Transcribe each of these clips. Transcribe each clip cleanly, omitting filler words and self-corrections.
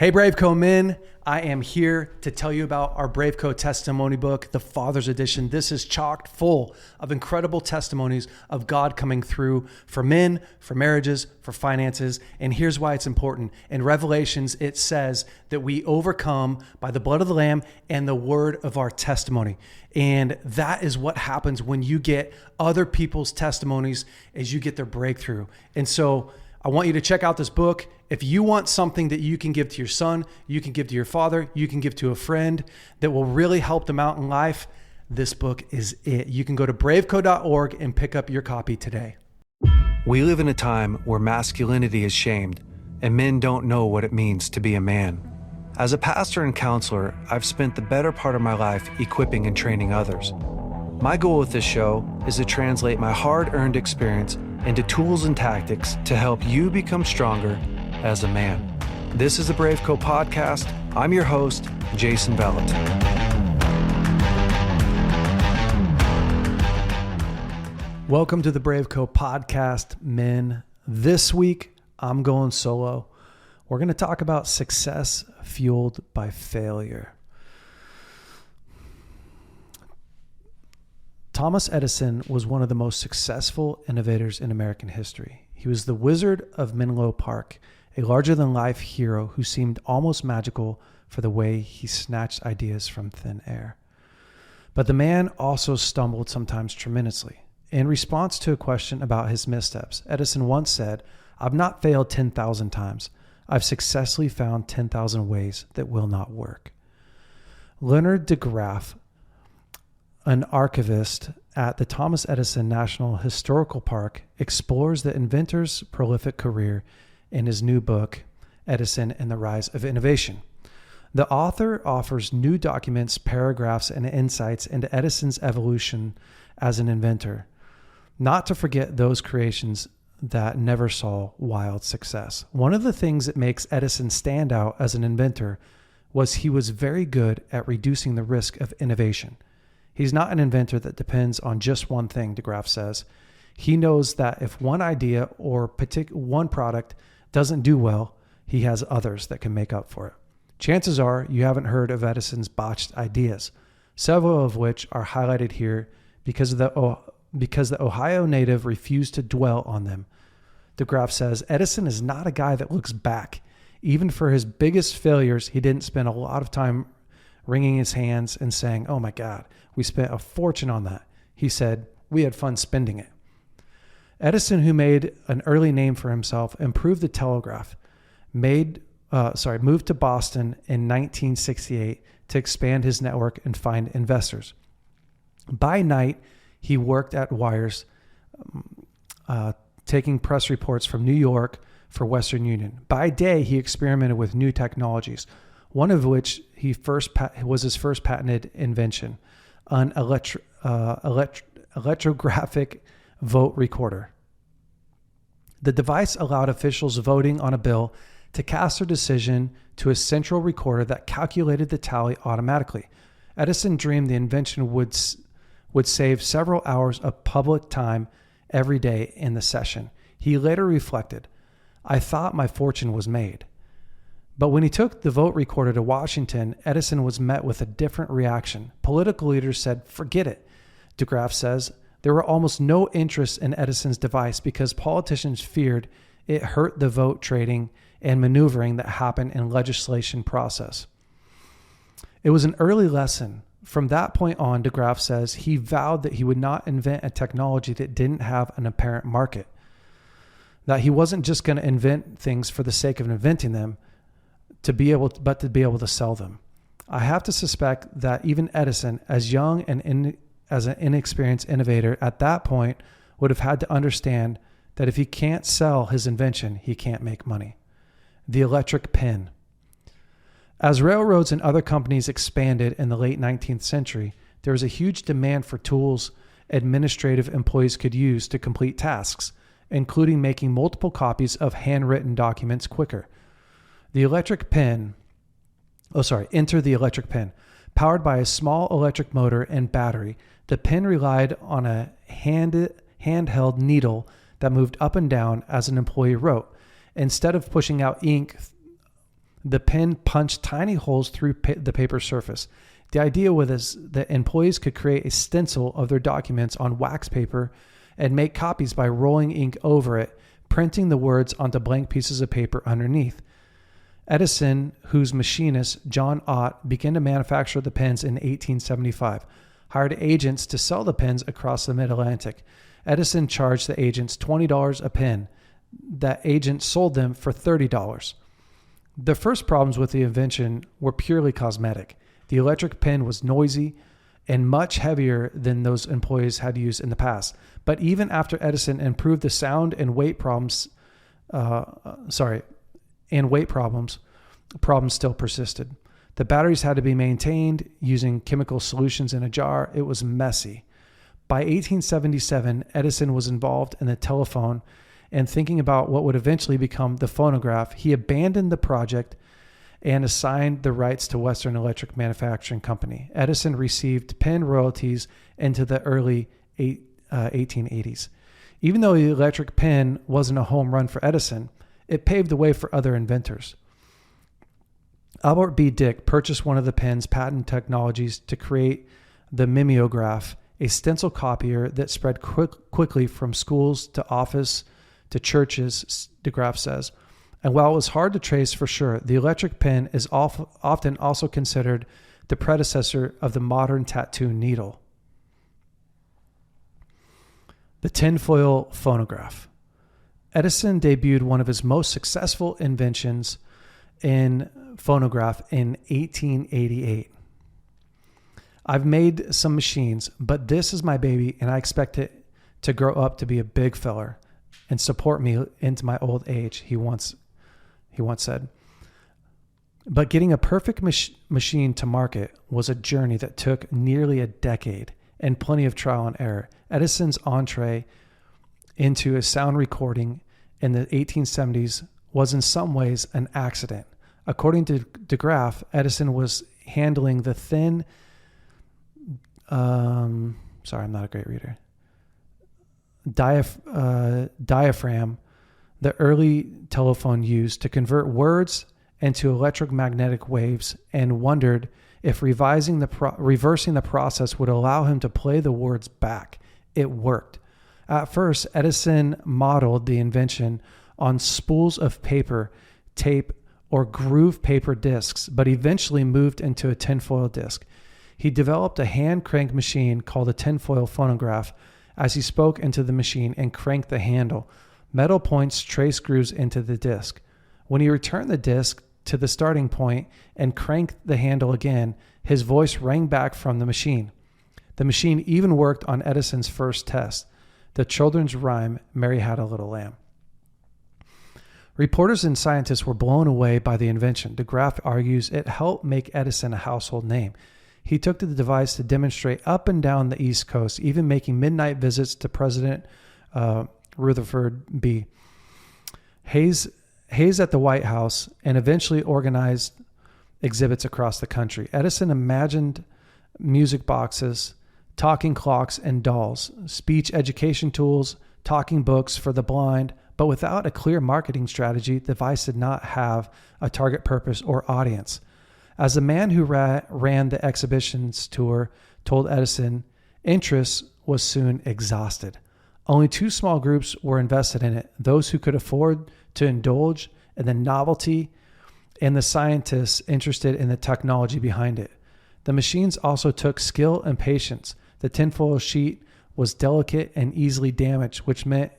Hey BraveCo men, I am here to tell you about our BraveCo testimony book, the Father's Edition. This is chock full of incredible testimonies of God coming through for men, for marriages, for finances. And here's why it's important. In Revelations, it says that we overcome by the blood of the Lamb and the word of our testimony. And that is what happens when you get other people's testimonies as you get their breakthrough. And so I want you to check out this book. If you want something that you can give to your son, you can give to your father, you can give to a friend that will really help them out in life, this book is it. You can go to braveco.org and pick up your copy today. We live in a time where masculinity is shamed and men don't know what it means to be a man. As a pastor and counselor, I've spent the better part of my life equipping and training others. My goal with this show is to translate my hard-earned experience into tools and tactics to help you become stronger as a man. This is the BraveCo podcast. I'm your host, Jason Bellet. Welcome to the BraveCo podcast, men. This week, I'm going solo. We're going to talk about success fueled by failure. Thomas Edison was one of the most successful innovators in American history. He was the Wizard of Menlo Park, a larger-than-life hero who seemed almost magical for the way he snatched ideas from thin air. But the man also stumbled sometimes tremendously. In response to a question about his missteps, Edison once said, "I've not failed 10,000 times. I've successfully found 10,000 ways that will not work." Leonard de Graaf, an archivist at the Thomas Edison National Historical Park, explores the inventor's prolific career in his new book, Edison and the Rise of Innovation. The author offers new documents, paragraphs, and insights into Edison's evolution as an inventor, not to forget those creations that never saw wild success. One of the things that makes Edison stand out as an inventor was he was very good at reducing the risk of innovation. He's not an inventor that depends on just one thing, de Graaf says. He knows that if one idea or one product doesn't do well, he has others that can make up for it. Chances are you haven't heard of Edison's botched ideas, several of which are highlighted here because the Ohio native refused to dwell on them. De Graaf says, Edison is not a guy that looks back. Even for his biggest failures, he didn't spend a lot of time wringing his hands and saying, "Oh my God, we spent a fortune on that." He said, "We had fun spending it." Edison, who made an early name for himself, improved the telegraph, moved to Boston in 1968 to expand his network and find investors. By night, he worked at wires, taking press reports from New York for Western Union. By day, he experimented with new technologies, one of which was his first patented invention, an electrographic vote recorder. The device allowed officials voting on a bill to cast their decision to a central recorder that calculated the tally automatically. Edison dreamed the invention would save several hours of public time every day in the session. He later reflected, "I thought my fortune was made." But when he took the vote recorder to Washington, Edison was met with a different reaction. Political leaders said, "Forget it." De Graaf says, there were almost no interest in Edison's device because politicians feared it hurt the vote trading and maneuvering that happened in legislation process. It was an early lesson. From that point on, de Graaf says, he vowed that he would not invent a technology that didn't have an apparent market, that he wasn't just going to invent things for the sake of inventing them, but to be able to sell them. I have to suspect that even Edison, as young and as an inexperienced innovator at that point, would have had to understand that if he can't sell his invention, he can't make money. The electric pen. As railroads and other companies expanded in the late 19th century, there was a huge demand for tools administrative employees could use to complete tasks, including making multiple copies of handwritten documents quicker. Enter the electric pen. Powered by a small electric motor and battery, the pen relied on a handheld needle that moved up and down as an employee wrote. Instead of pushing out ink The pen punched tiny holes through the paper surface. The idea was that employees could create a stencil of their documents on wax paper and make copies by rolling ink over it, printing the words onto blank pieces of paper underneath. Edison, whose machinist, John Ott, began to manufacture the pens in 1875, hired agents to sell the pens across the mid-Atlantic. Edison charged the agents $20 a pen. That agent sold them for $30. The first problems with the invention were purely cosmetic. The electric pen was noisy and much heavier than those employees had used in the past. But even after Edison improved the sound and weight problems, problems still persisted. The batteries had to be maintained using chemical solutions in a jar. It was messy. By 1877, Edison was involved in the telephone and thinking about what would eventually become the phonograph. He abandoned the project and assigned the rights to Western Electric Manufacturing Company. Edison received pen royalties into the early 1880s. Even though the electric pen wasn't a home run for Edison, it paved the way for other inventors. Albert B. Dick purchased one of the pen's patent technologies to create the mimeograph, a stencil copier that spread quickly from schools to office to churches, DeGraff says. And while it was hard to trace for sure, the electric pen is often also considered the predecessor of the modern tattoo needle. The tinfoil phonograph. Edison debuted one of his most successful inventions in phonograph in 1888. I've made some machines, but this is my baby, and I expect it to grow up to be a big feller and support me into my old age, he once said. But getting a perfect machine to market was a journey that took nearly a decade and plenty of trial and error. Edison's entree into a sound recording in the 1870s was in some ways an accident. According to DeGraff, Edison was handling the thin, I'm not a great reader, diaphragm the early telephone used to convert words into electromagnetic waves, and wondered if reversing the process would allow him to play the words back. It worked. At first, Edison modeled the invention on spools of paper, tape, or groove paper discs, but eventually moved into a tinfoil disc. He developed a hand-crank machine called a tinfoil phonograph as he spoke into the machine and cranked the handle. Metal points traced grooves into the disc. When he returned the disc to the starting point and cranked the handle again, his voice rang back from the machine. The machine even worked on Edison's first test, the children's rhyme, Mary Had a Little Lamb. Reporters and scientists were blown away by the invention. DeGraff argues it helped make Edison a household name. He took the device to demonstrate up and down the East Coast, even making midnight visits to President Rutherford B. Hayes at the White House, and eventually organized exhibits across the country. Edison imagined music boxes, talking clocks and dolls, speech education tools, talking books for the blind, but without a clear marketing strategy, the device did not have a target purpose or audience. As the man who ran the exhibitions tour told Edison, interest was soon exhausted. Only two small groups were invested in it, those who could afford to indulge in the novelty and the scientists interested in the technology behind it. The machines also took skill and patience. The tinfoil sheet was delicate and easily damaged, which meant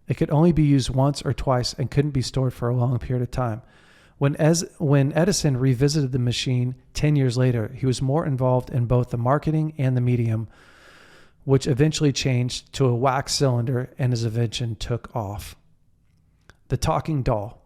it could only be used once or twice and couldn't be stored for a long period of time. When Edison revisited the machine 10 years later, he was more involved in both the marketing and the medium, which eventually changed to a wax cylinder, and his invention took off. The talking doll.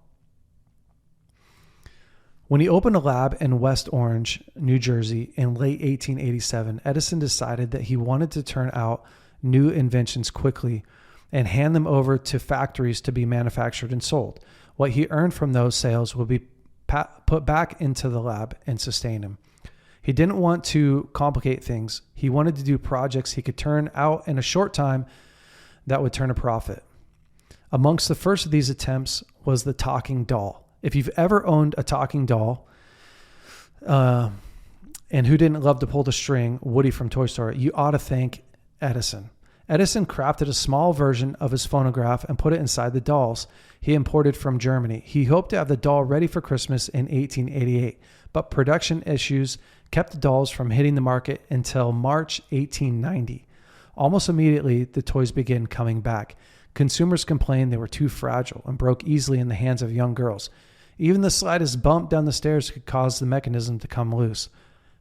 When he opened a lab in West Orange, New Jersey in late 1887, Edison decided that he wanted to turn out new inventions quickly and hand them over to factories to be manufactured and sold. What he earned from those sales would be put back into the lab and sustain him. He didn't want to complicate things. He wanted to do projects he could turn out in a short time that would turn a profit. Amongst the first of these attempts was the talking doll. If you've ever owned a talking doll, and who didn't love to pull the string, Woody from Toy Story, you ought to thank Edison. Edison crafted a small version of his phonograph and put it inside the dolls he imported from Germany. He hoped to have the doll ready for Christmas in 1888, but production issues kept the dolls from hitting the market until March 1890. Almost immediately, the toys began coming back. Consumers complained they were too fragile and broke easily in the hands of young girls. Even the slightest bump down the stairs could cause the mechanism to come loose.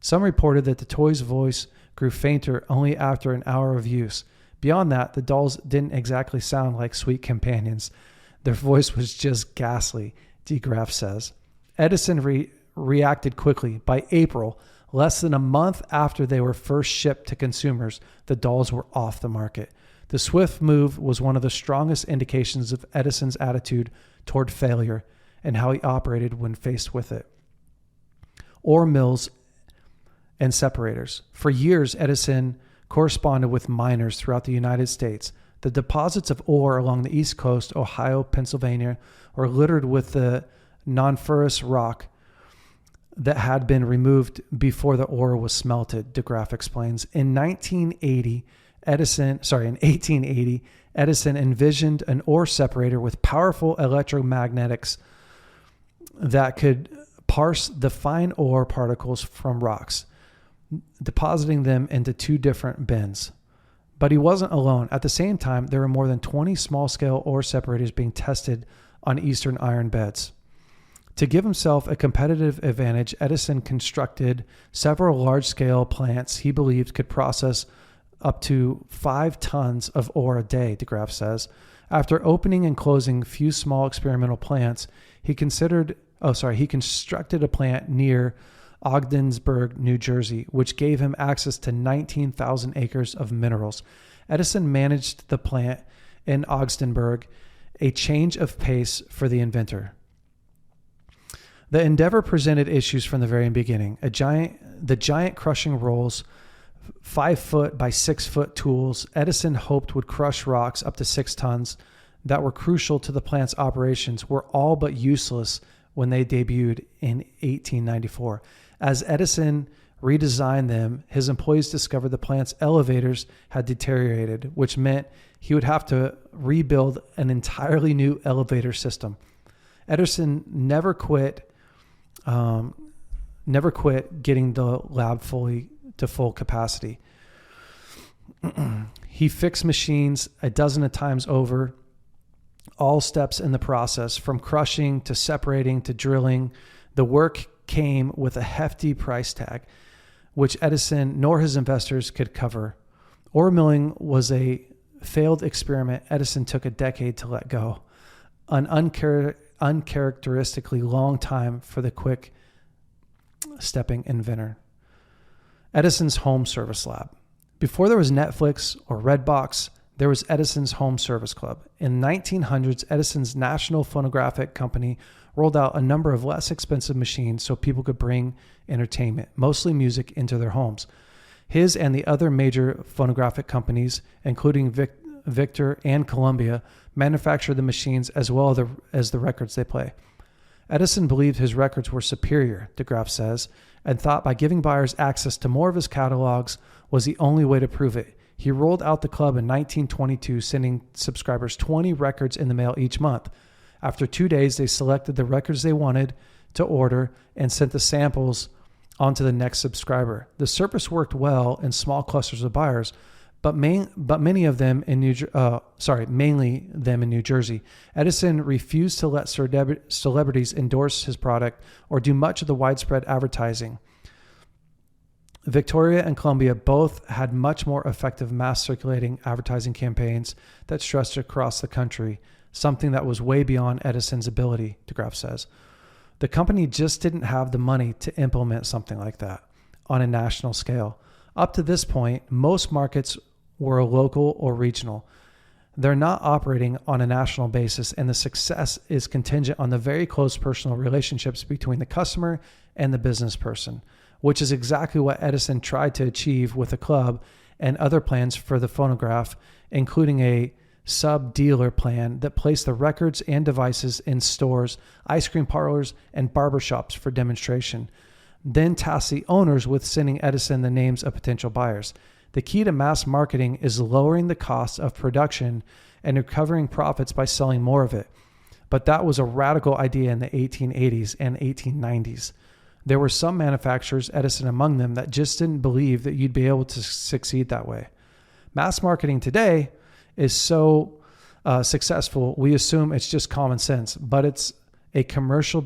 Some reported that the toy's voice grew fainter only after an hour of use. Beyond that, the dolls didn't exactly sound like sweet companions. Their voice was just ghastly, DeGraff says. Edison reacted quickly. By April, less than a month after they were first shipped to consumers, the dolls were off the market. The swift move was one of the strongest indications of Edison's attitude toward failure and how he operated when faced with it. Ore mills and separators. For years, Edison corresponded with miners throughout the United States. The deposits of ore along the East Coast, Ohio, Pennsylvania, were littered with the non-ferrous rock that had been removed before the ore was smelted, DeGraff explains. In 1880, Edison envisioned an ore separator with powerful electromagnetics that could parse the fine ore particles from rocks, depositing them into two different bins. But he wasn't alone. At the same time, there were more than 20 small-scale ore separators being tested on eastern iron beds. To give himself a competitive advantage, Edison constructed several large-scale plants he believed could process up to 5 tons of ore a day, DeGraff says. After opening and closing a few small experimental plants, he constructed a plant near Ogdensburg, New Jersey, which gave him access to 19,000 acres of minerals. Edison managed the plant in Ogdensburg, a change of pace for the inventor. The endeavor presented issues from the very beginning. The giant crushing rolls, 5-foot by 6-foot tools Edison hoped would crush rocks up to 6 tons that were crucial to the plant's operations, were all but useless when they debuted in 1894. As Edison redesigned them, his employees discovered the plant's elevators had deteriorated, which meant he would have to rebuild an entirely new elevator system. Edison never quit getting the lab to full capacity. He fixed machines a dozen of times over, all steps in the process, from crushing to separating to drilling. The work came with a hefty price tag, which Edison nor his investors could cover. Ore milling was a failed experiment Edison took a decade to let go, an uncharacteristically long time for the quick-stepping inventor. Edison's home service lab. Before there was Netflix or Redbox, there was Edison's Home Service Club. In the 1900s, Edison's National Phonographic Company rolled out a number of less expensive machines so people could bring entertainment, mostly music, into their homes. His and the other major phonographic companies, including Victor and Columbia, manufactured the machines as well as the records they play. Edison believed his records were superior, DeGraff says, and thought by giving buyers access to more of his catalogs was the only way to prove it. He rolled out the club in 1922, sending subscribers 20 records in the mail each month. After 2 days, they selected the records they wanted to order and sent the samples on to the next subscriber. The service worked well in small clusters of buyers, but mainly them in New Jersey. Edison refused to let celebrities endorse his product or do much of the widespread advertising. Victoria and Columbia both had much more effective mass circulating advertising campaigns that stretched across the country, something that was way beyond Edison's ability, DeGraff says. The company just didn't have the money to implement something like that on a national scale. Up to this point, most markets were local or regional. They're not operating on a national basis, and the success is contingent on the very close personal relationships between the customer and the business person, which is exactly what Edison tried to achieve with the club and other plans for the phonograph, including a sub-dealer plan that placed the records and devices in stores, ice cream parlors, and barbershops for demonstration, then tasked the owners with sending Edison the names of potential buyers. The key to mass marketing is lowering the cost of production and recovering profits by selling more of it. But that was a radical idea in the 1880s and 1890s. There were some manufacturers, Edison among them, that just didn't believe that you'd be able to succeed that way. Mass marketing today is so successful, we assume it's just common sense, but it's a commercial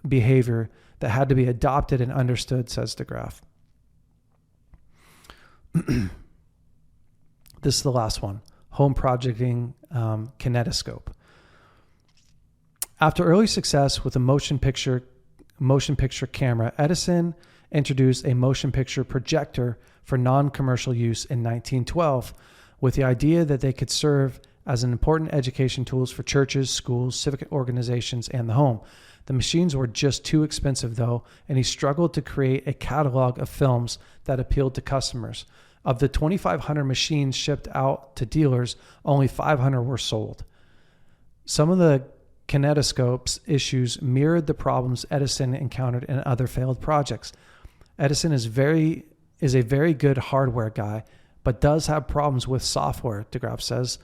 behavior that had to be adopted and understood, says DeGraff. This is the last one, home projecting kinetoscope. After early success with a motion picture camera, Edison introduced a motion picture projector for non-commercial use in 1912 with the idea that they could serve as an important education tools for churches, schools, civic organizations, and the home. The machines were just too expensive though, and he struggled to create a catalog of films that appealed to customers. Of the 2,500 machines shipped out to dealers, only 500 were sold. Some of the kinetoscope's issues mirrored the problems Edison encountered in other failed projects. Edison is a very good hardware guy, but does have problems with software, DeGraff says.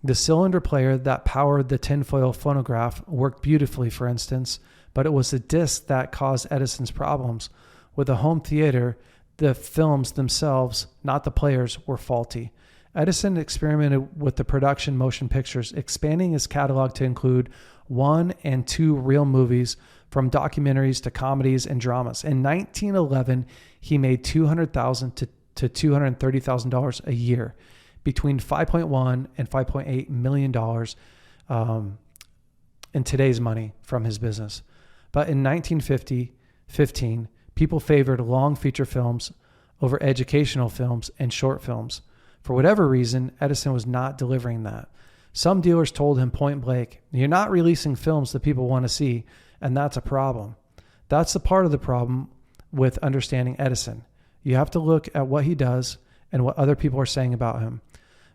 The cylinder player that powered the tinfoil phonograph worked beautifully, for instance, but it was the disc that caused Edison's problems. With a home theater, the films themselves, not the players, were faulty. Edison experimented with the production motion pictures, expanding his catalog to include 1 and 2 reel movies, from documentaries to comedies and dramas. In 1911, he made $200,000 to $230,000 a year, between $5.1 and $5.8 million in today's money from his business. But in 1915, people favored long feature films over educational films and short films. For whatever reason, Edison was not delivering that. Some dealers told him point blank, "You're not releasing films that people want to see, and that's a problem." That's the part of the problem with understanding Edison. You have to look at what he does and what other people are saying about him,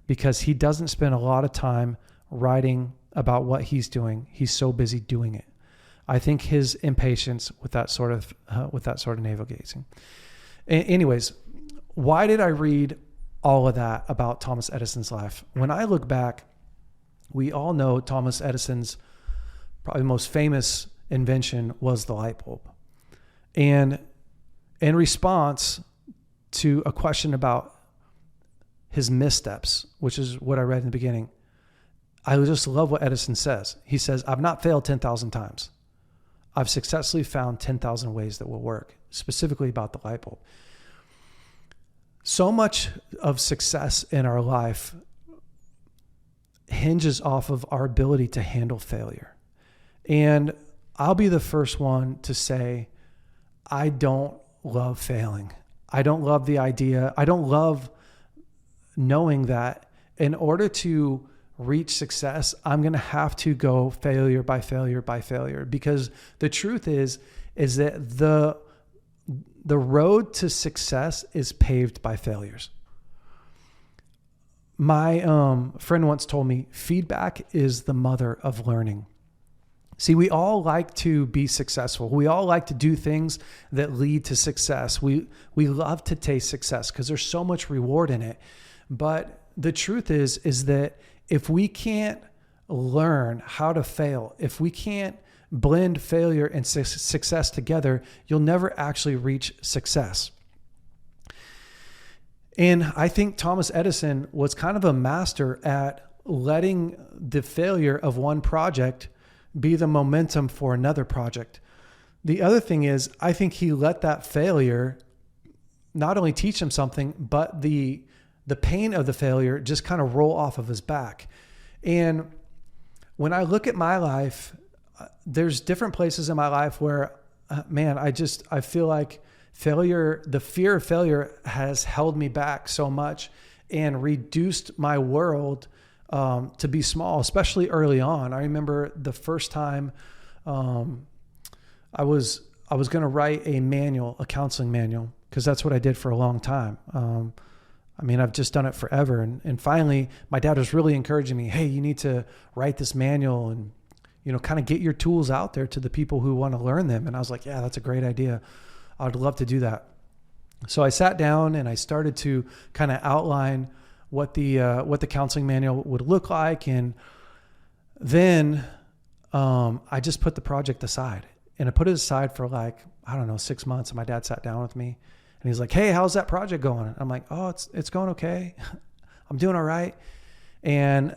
because he doesn't spend a lot of time writing about what he's doing. He's so busy doing it. I think his impatience with that sort of navel gazing. Anyways, why did I read all of that about Thomas Edison's life? When I look back, we all know Thomas Edison's probably most famous invention was the light bulb. And in response to a question about his missteps, which is what I read in the beginning, I just love what Edison says. He says, "I've not failed 10,000 times. I've successfully found 10,000 ways that will work," specifically about the light bulb. So much of success in our life hinges off of our ability to handle failure. And I'll be the first one to say, I don't love failing. I don't love the idea. I don't love knowing that in order to reach success, I'm going to have to go failure by failure by failure, because the truth is that the road to success is paved by failures. My friend once told me, feedback is the mother of learning. See, we all like to be successful. We all like to do things that lead to success. We love to taste success because there's so much reward in it. But the truth is that if we can't learn how to fail, if we can't blend failure and success together, you'll never actually reach success. And I think Thomas Edison was kind of a master at letting the failure of one project be the momentum for another project. The other thing is, I think he let that failure not only teach him something, but the pain of the failure just kind of roll off of his back. And when I look at my life, there's different places in my life where, I feel like failure, the fear of failure has held me back so much and reduced my world to be small, especially early on. I remember the first time I was going to write a counseling manual, because that's what I did for a long time. I mean, I've just done it forever. And finally, my dad was really encouraging me, hey, you need to write this manual and, kind of get your tools out there to the people who want to learn them. And I was like, yeah, that's a great idea. I'd love to do that. So I sat down and I started to kind of outline what the counseling manual would look like. And then I just put the project aside, and I put it aside for 6 months. And my dad sat down with me and he's like, hey, how's that project going? And I'm like, oh, it's going okay. I'm doing all right. And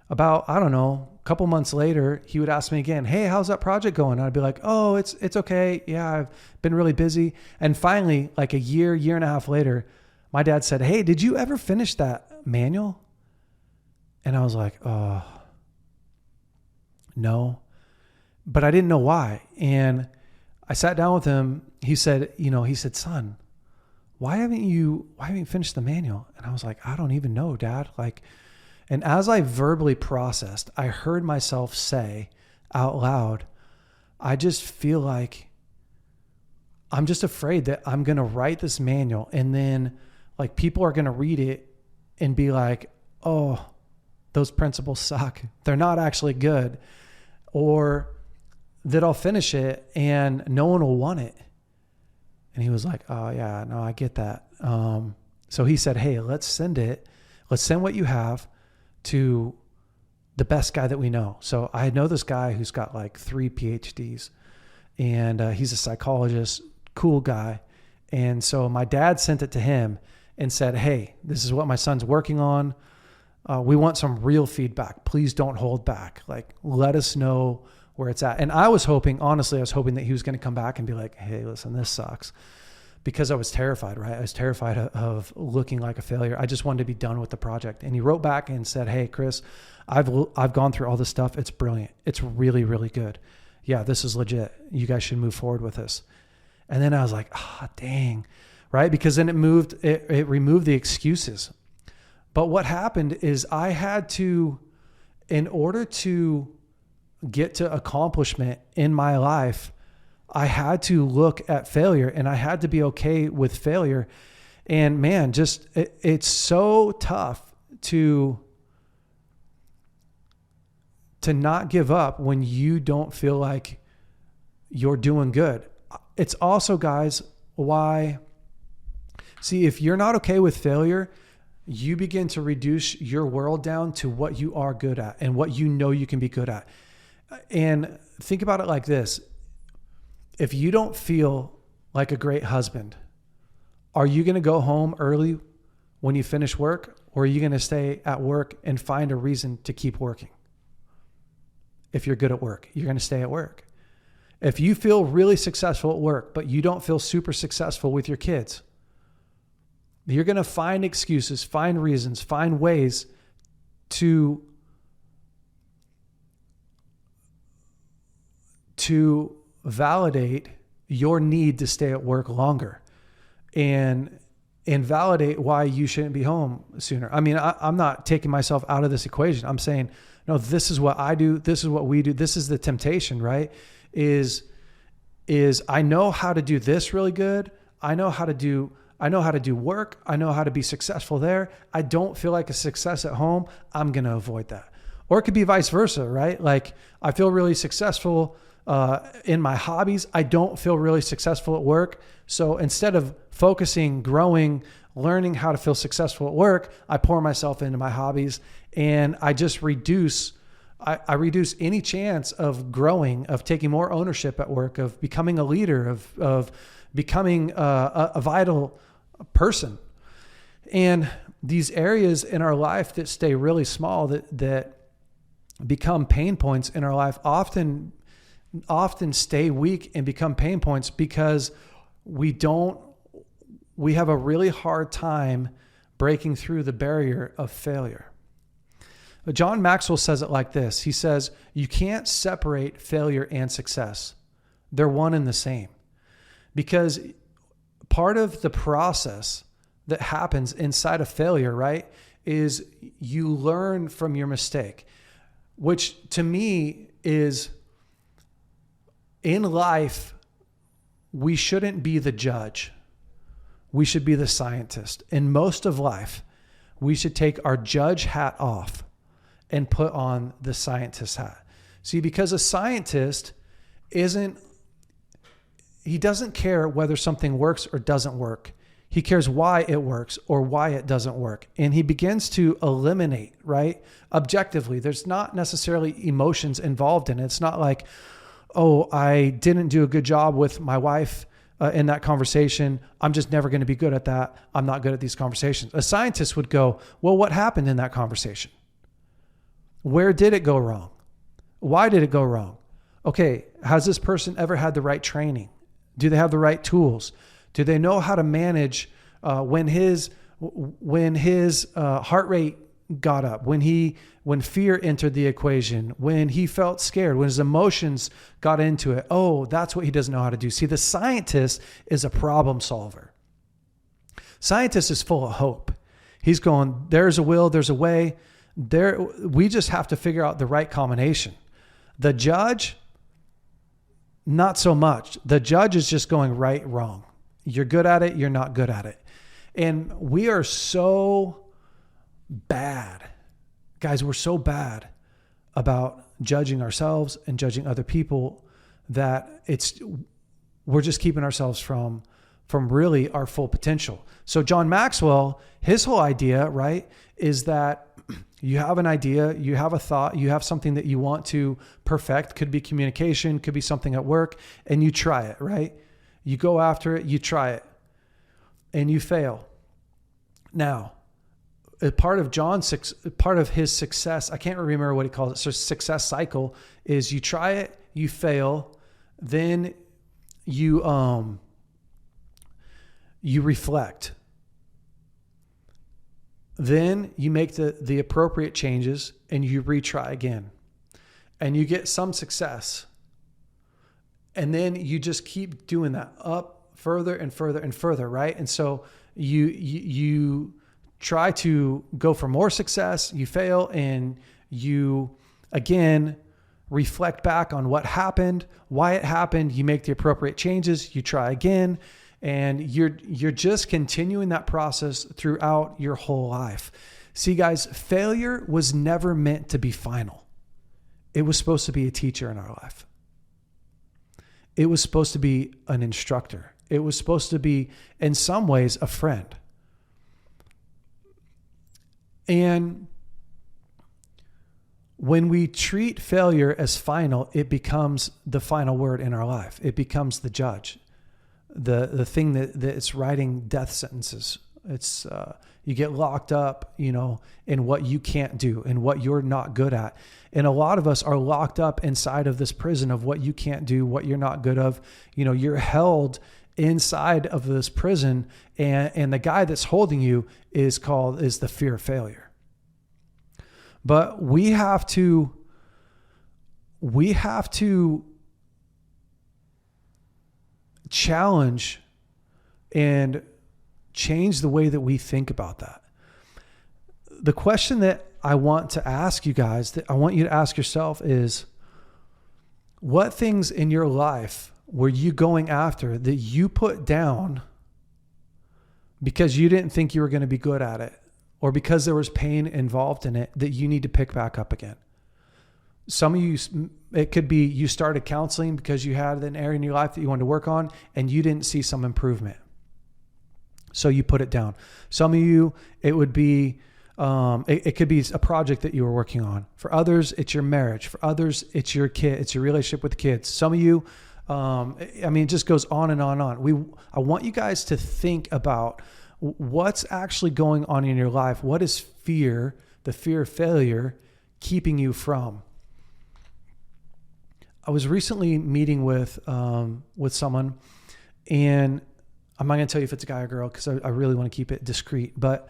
about, a couple months later, he would ask me again, hey, how's that project going? And I'd be like, oh, it's okay. Yeah, I've been really busy. And finally, like a year and a half later, my dad said, hey, did you ever finish that manual? And I was like, oh, no, but I didn't know why. And I sat down with him. He said, son, why haven't you finished the manual? And I was like, I don't even know, Dad. And as I verbally processed, I heard myself say out loud, I just feel like I'm just afraid that I'm going to write this manual and then people are going to read it and be like, oh, those principles suck. They're not actually good. Or that I'll finish it and no one will want it. And he was like, oh yeah, no, I get that. So he said, hey, let's send what you have to the best guy that we know. So I know this guy who's got 3 PhDs, and he's a psychologist, cool guy. And so my dad sent it to him and said, hey, this is what my son's working on. We want some real feedback. Please don't hold back. Let us know where it's at. And I was hoping that he was going to come back and be like, hey, listen, this sucks. Because I was terrified, right? I was terrified of looking like a failure. I just wanted to be done with the project. And he wrote back and said, hey, Chris, I've gone through all this stuff. It's brilliant. It's really, really good. Yeah, this is legit. You guys should move forward with this. And then I was like, dang, right? Because then it removed the excuses. But what happened is I had to, in order to get to accomplishment in my life, I had to look at failure, and I had to be okay with failure. And man, it's so tough to not give up when you don't feel like you're doing good. It's also, guys, if you're not okay with failure, you begin to reduce your world down to what you are good at and what you know you can be good at. And think about it like this. If you don't feel like a great husband, are you going to go home early when you finish work, or are you going to stay at work and find a reason to keep working? If you're good at work, you're going to stay at work. If you feel really successful at work, but you don't feel super successful with your kids, you're going to find excuses, find reasons, find ways to validate your need to stay at work longer and validate why you shouldn't be home sooner. I mean, I'm not taking myself out of this equation. I'm saying, no, this is what I do. This is what we do. This is the temptation, right? Is I know how to do this really good. I know how to do work. I know how to be successful there. I don't feel like a success at home. I'm going to avoid that. Or it could be vice versa, right? I feel really successful in my hobbies. I don't feel really successful at work. So instead of focusing, growing, learning how to feel successful at work, I pour myself into my hobbies, and I just reduce any chance of growing, of taking more ownership at work, of becoming a leader, of becoming a vital person. And these areas in our life that stay really small, that become pain points in our life, often stay weak and become pain points because we have a really hard time breaking through the barrier of failure. But John Maxwell says it like this. He says, you can't separate failure and success. They're one and the same. Because part of the process that happens inside of failure, right, is you learn from your mistake, which to me is, in life, we shouldn't be the judge. we should be the scientist. In most of life, we should take our judge hat off and put on the scientist hat. See, because a scientist he doesn't care whether something works or doesn't work. He cares why it works or why it doesn't work. And he begins to eliminate, right? Objectively, there's not necessarily emotions involved in it. It's not like, oh, I didn't do a good job with my wife in that conversation. I'm just never going to be good at that. I'm not good at these conversations. A scientist would go, well, what happened in that conversation? Where did it go wrong? Why did it go wrong? Okay, has this person ever had the right training? Do they have the right tools? Do they know how to manage when his heart rate got up, when fear entered the equation, when he felt scared, when his emotions got into it? Oh, that's what he doesn't know how to do. See, the scientist is a problem solver. Scientist is full of hope. He's going, there's a will, there's a way. We just have to figure out the right combination. The judge, not so much. The judge is just going right, wrong. You're good at it. You're not good at it. And we are so bad. Guys, we're so bad about judging ourselves and judging other people that we're just keeping ourselves from really our full potential. So John Maxwell, his whole idea, right, is that you have an idea, you have a thought, you have something that you want to perfect. Could be communication, could be something at work, and you try it, right? You go after it, you try it, and you fail. Now, part of his success, I can't remember what he calls it, so success cycle is you try it, you fail, then you reflect. Then you make the appropriate changes and you retry again. And you get some success. And then you just keep doing that up further and further and further, right? And so you try to go for more success, you fail, and you again reflect back on what happened, why it happened, you make the appropriate changes, you try again. And you're just continuing that process throughout your whole life. See, guys, failure was never meant to be final. It was supposed to be a teacher in our life. It was supposed to be an instructor. It was supposed to be, in some ways, a friend. And when we treat failure as final, it becomes the final word in our life. It becomes the judge. The thing that it's writing death sentences. It's you get locked up, in what you can't do and what you're not good at. And a lot of us are locked up inside of this prison of what you can't do, what you're not good of. You're held inside of this prison, and the guy that's holding you is the fear of failure. But we have to challenge and change the way that we think about that. The question that I want to ask you guys, that I want you to ask yourself is, what things in your life were you going after that you put down because you didn't think you were going to be good at it, or because there was pain involved in it that you need to pick back up again? Some of you, it could be you started counseling because you had an area in your life that you wanted to work on and you didn't see some improvement. So you put it down. Some of you, it would be, it could be a project that you were working on. For others, it's your marriage. For others, it's your kid. It's your relationship with kids. Some of you, it just goes on and on and on. I want you guys to think about what's actually going on in your life. What is fear, the fear of failure, keeping you from? I was recently meeting with someone, and I'm not going to tell you if it's a guy or girl because I really want to keep it discreet, but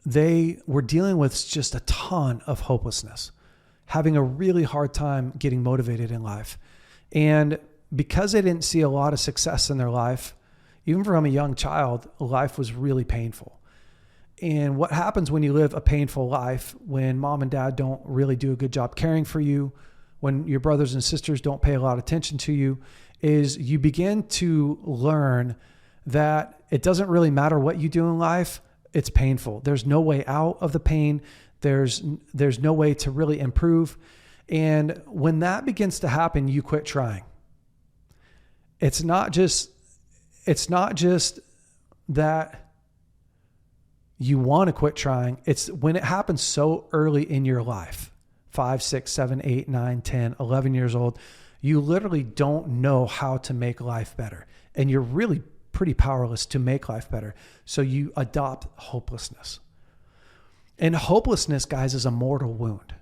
they were dealing with just a ton of hopelessness, having a really hard time getting motivated in life. And because they didn't see a lot of success in their life, even from a young child, life was really painful. And what happens when you live a painful life, when mom and dad don't really do a good job caring for you, when your brothers and sisters don't pay a lot of attention to you, is you begin to learn that it doesn't really matter what you do in life. It's painful. There's no way out of the pain. There's no way to really improve. And when that begins to happen, you quit trying. It's not just that you want to quit trying. It's when it happens so early in your life, 5, 6, 7, 8, 9, 10, 11 years old, you literally don't know how to make life better. And you're really pretty powerless to make life better. So you adopt hopelessness. And hopelessness, guys, is a mortal wound.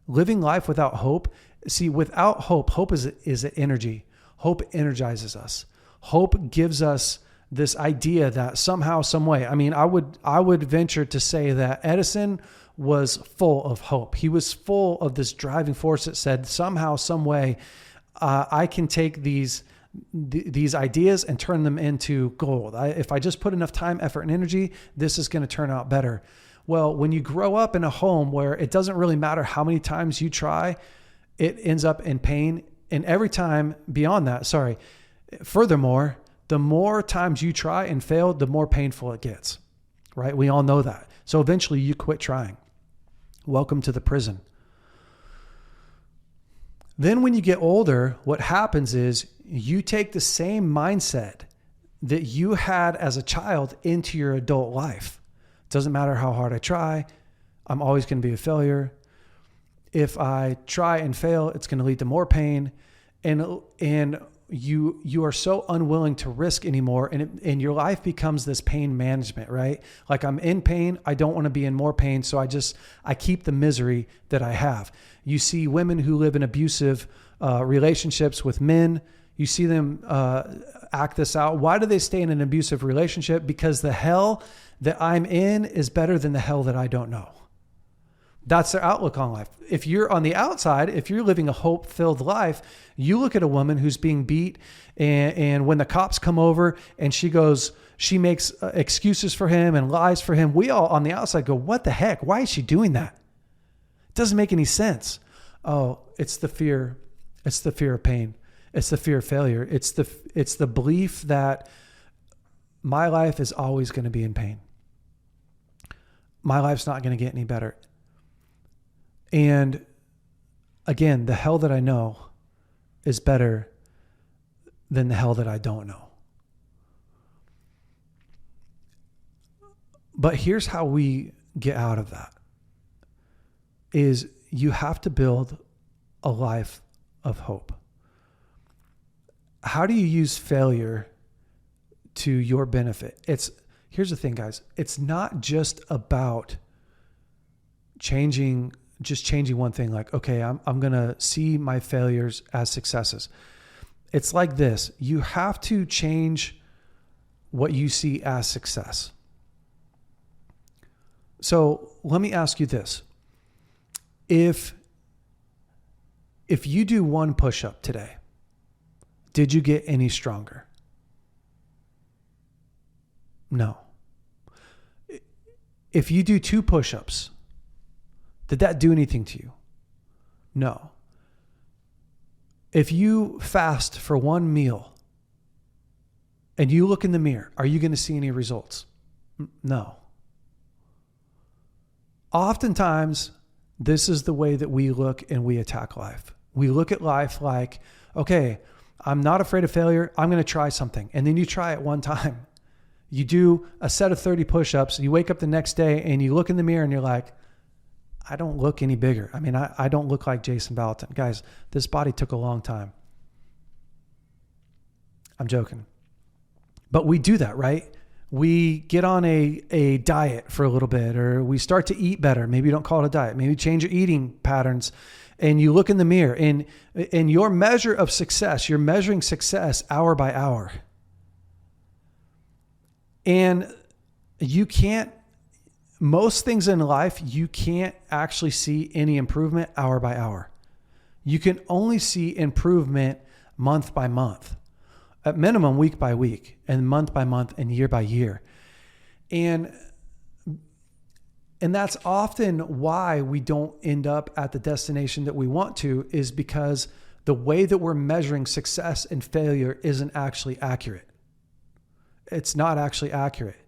Living life without hope. See, without hope, hope is an energy. Hope energizes us. Hope gives us this idea that somehow, some way, I mean, I would venture to say that Edison was full of hope. He was full of this driving force that said somehow, some way, I can take these ideas and turn them into gold. If I just put enough time, effort, and energy, this is going to turn out better. Well, when you grow up in a home where it doesn't really matter how many times you try, it ends up in pain. And every time beyond that, furthermore, the more times you try and fail, the more painful it gets, right? We all know that. So eventually you quit trying. Welcome to the prison. Then when you get older, what happens is you take the same mindset that you had as a child into your adult life. It doesn't matter how hard I try. I'm always going to be a failure. If I try and fail, it's going to lead to more pain. And you are so unwilling to risk anymore. And your life becomes this pain management, right? Like, I'm in pain. I don't want to be in more pain. So I keep the misery that I have. You see women who live in abusive relationships with men. You see them act this out. Why do they stay in an abusive relationship? Because the hell that I'm in is better than the hell that I don't know. That's their outlook on life. If you're on the outside, if you're living a hope-filled life, you look at a woman who's being beat, and when the cops come over and she makes excuses for him and lies for him, we all on the outside go, what the heck? Why is she doing that? It doesn't make any sense. Oh, it's the fear. It's the fear of pain. It's the fear of failure. It's the belief that my life is always going to be in pain. My life's not going to get any better. And again, the hell that I know is better than the hell that I don't know. But here's how we get out of that is you have to build a life of hope. How do you use failure to your benefit? Here's the thing, guys. It's not just about changing one thing, like, okay, I'm going to see my failures as successes. It's like this. You have to change what you see as success. So let me ask you this. If you do one push-up today, did you get any stronger? No. If you do 2 push-ups, did that do anything to you? No. If you fast for 1 meal and you look in the mirror, are you going to see any results? No. Oftentimes, this is the way that we look and we attack life. We look at life like, okay, I'm not afraid of failure. I'm going to try something. And then you try it one time. You do a set of 30 push-ups. You wake up the next day and you look in the mirror and you're like, I don't look any bigger. I mean, I don't look like Jason Ballatin. Guys, this body took a long time. I'm joking. But we do that, right? We get on a diet for a little bit, or we start to eat better. Maybe you don't call it a diet. Maybe change your eating patterns, and you look in the mirror, and your measure of success, you're measuring success hour by hour. And most things in life, you can't actually see any improvement hour by hour. You can only see improvement month by month, at minimum week by week, and month by month, and year by year. And that's often why we don't end up at the destination that we want to, is because the way that we're measuring success and failure isn't actually accurate. It's not actually accurate.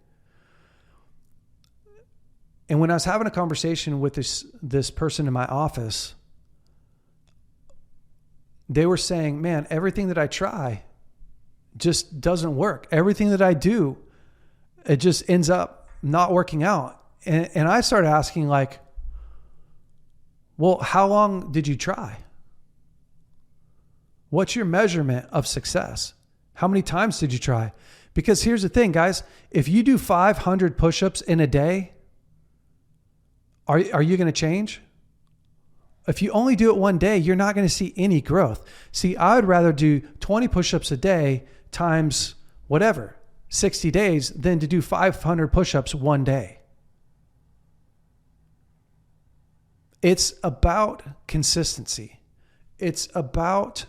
And when I was having a conversation with this person in my office, they were saying, man, everything that I try just doesn't work. Everything that I do, it just ends up not working out. And I started asking, like, well, how long did you try? What's your measurement of success? How many times did you try? Because here's the thing, guys, if you do 500 push-ups in a day, are you going to change? If you only do it one day, you're not going to see any growth. See, I would rather do 20 push-ups a day times whatever, 60 days, than to do 500 push-ups one day. It's about consistency. It's about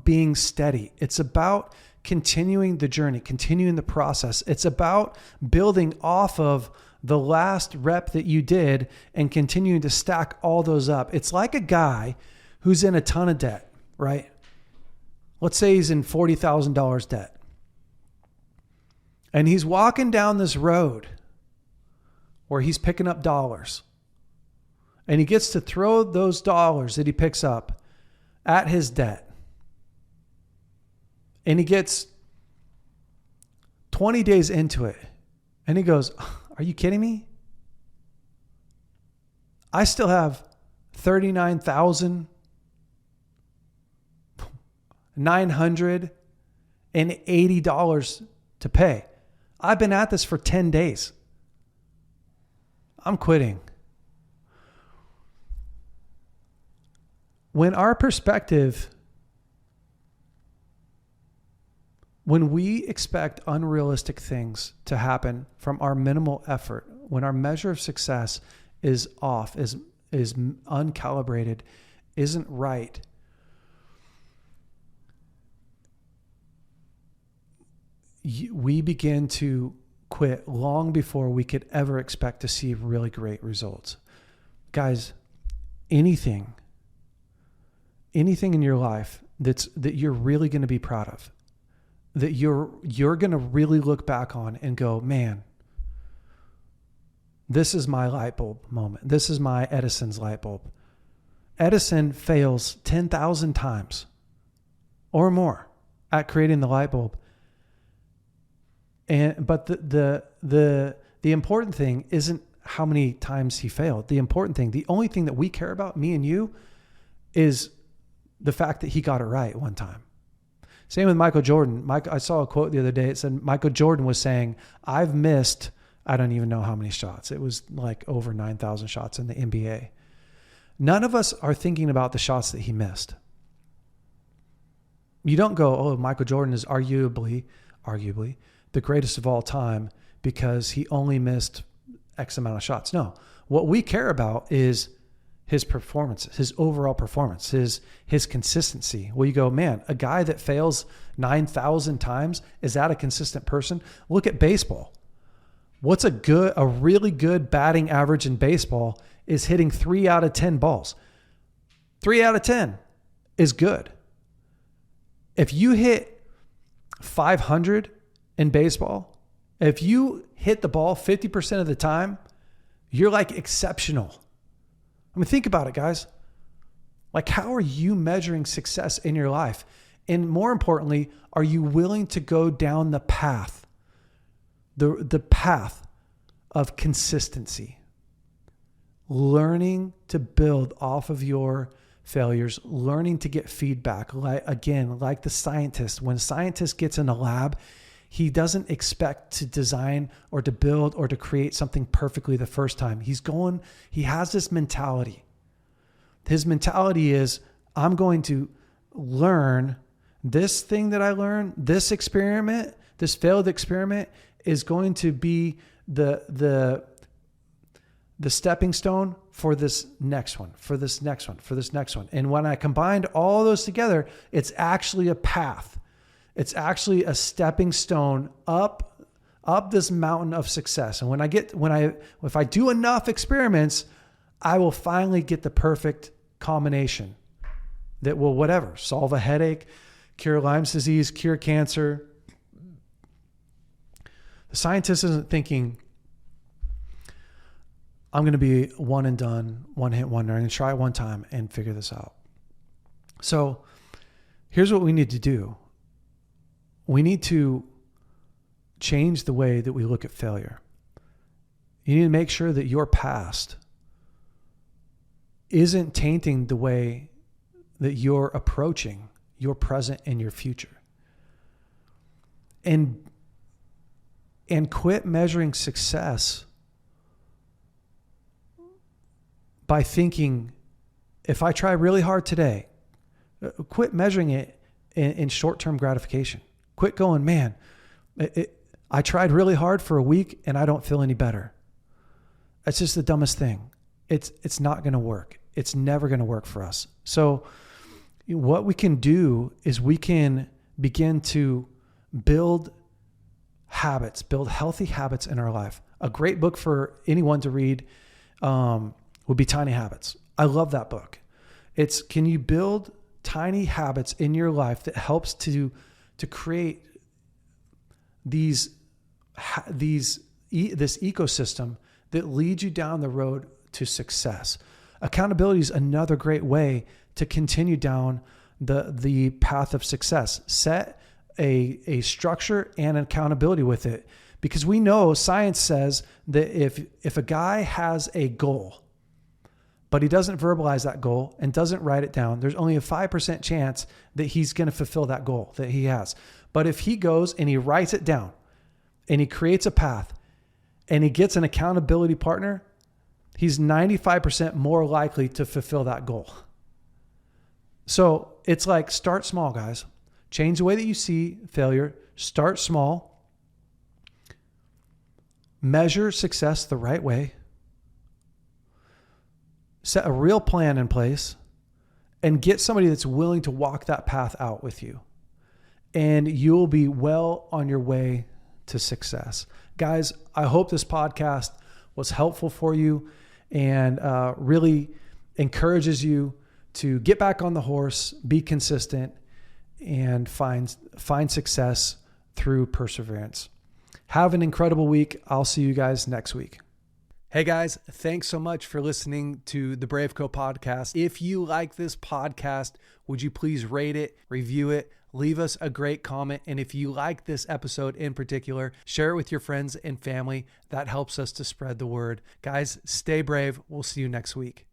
being steady. It's about continuing the journey, continuing the process. It's about building off of the last rep that you did and continuing to stack all those up. It's like a guy who's in a ton of debt, right? Let's say he's in $40,000 debt. And he's walking down this road where he's picking up dollars. And he gets to throw those dollars that he picks up at his debt. And he gets 20 days into it. And he goes, are you kidding me? I still have $39,980 to pay. I've been at this for 10 days. I'm quitting. When our perspective, when we expect unrealistic things to happen from our minimal effort, when our measure of success is off, is uncalibrated, isn't right, we begin to quit long before we could ever expect to see really great results. Guys, anything in your life that you're really going to be proud of, that you're going to really look back on and go, man, this is my light bulb moment. This is my Edison's light bulb. Edison fails 10,000 times or more at creating the light bulb. But the important thing isn't how many times he failed. The important thing, the only thing that we care about, me and you, is the fact that he got it right one time. Same with Michael Jordan. I saw a quote the other day. It said Michael Jordan was saying, I've missed, I don't even know how many shots. It was like over 9,000 shots in the NBA. None of us are thinking about the shots that he missed. You don't go, oh, Michael Jordan is arguably the greatest of all time because he only missed X amount of shots. No, what we care about is his performances, his overall performance, his consistency. Well, you go, man, a guy that fails 9,000 times, is that a consistent person? Look at baseball. What's a really good batting average in baseball is hitting 3 out of 10 balls. 3 out of 10 is good. If you hit 500 in baseball, if you hit the ball 50% of the time, you're like exceptional. I mean, think about it, guys. Like, how are you measuring success in your life? And more importantly, are you willing to go down the path, the path of consistency? Learning to build off of your failures, learning to get feedback. Like the scientist, when a scientist gets in a lab, he doesn't expect to design or to build or to create something perfectly the first time. He has this mentality. His mentality is, I'm going to learn this thing that I learned, this experiment, this failed experiment is going to be the stepping stone for this next one, for this next one, for this next one. And when I combined all those together, it's actually a path. It's actually a stepping stone up this mountain of success. And if I do enough experiments, I will finally get the perfect combination that will whatever, solve a headache, cure Lyme's disease, cure cancer. The scientist isn't thinking, I'm going to be one and done, one hit wonder. I'm going to try it one time and figure this out. So here's what we need to do. We need to change the way that we look at failure. You need to make sure that your past isn't tainting the way that you're approaching your present and your future. And quit measuring success by thinking, if I try really hard today, quit measuring it in short-term gratification. Quit going, man, I tried really hard for a week and I don't feel any better. That's just the dumbest thing. It's not going to work. It's never going to work for us. So what we can do is we can begin to build habits, build healthy habits in our life. A great book for anyone to read would be Tiny Habits. I love that book. It's, can you build tiny habits in your life that helps to create this ecosystem that leads you down the road to success. Accountability is another great way to continue down the path of success. Set a structure and accountability with it, because we know science says that if a guy has a goal, but he doesn't verbalize that goal and doesn't write it down, there's only a 5% chance that he's going to fulfill that goal that he has. But if he goes and he writes it down and he creates a path and he gets an accountability partner, he's 95% more likely to fulfill that goal. So it's like, start small, guys. Change the way that you see failure. Start small. Measure success the right way. Set a real plan in place and get somebody that's willing to walk that path out with you. And you'll be well on your way to success. Guys, I hope this podcast was helpful for you and really encourages you to get back on the horse, be consistent, and find success through perseverance. Have an incredible week. I'll see you guys next week. Hey guys, thanks so much for listening to the BraveCo podcast. If you like this podcast, would you please rate it, review it, leave us a great comment. And if you like this episode in particular, share it with your friends and family. That helps us to spread the word. Guys, stay brave. We'll see you next week.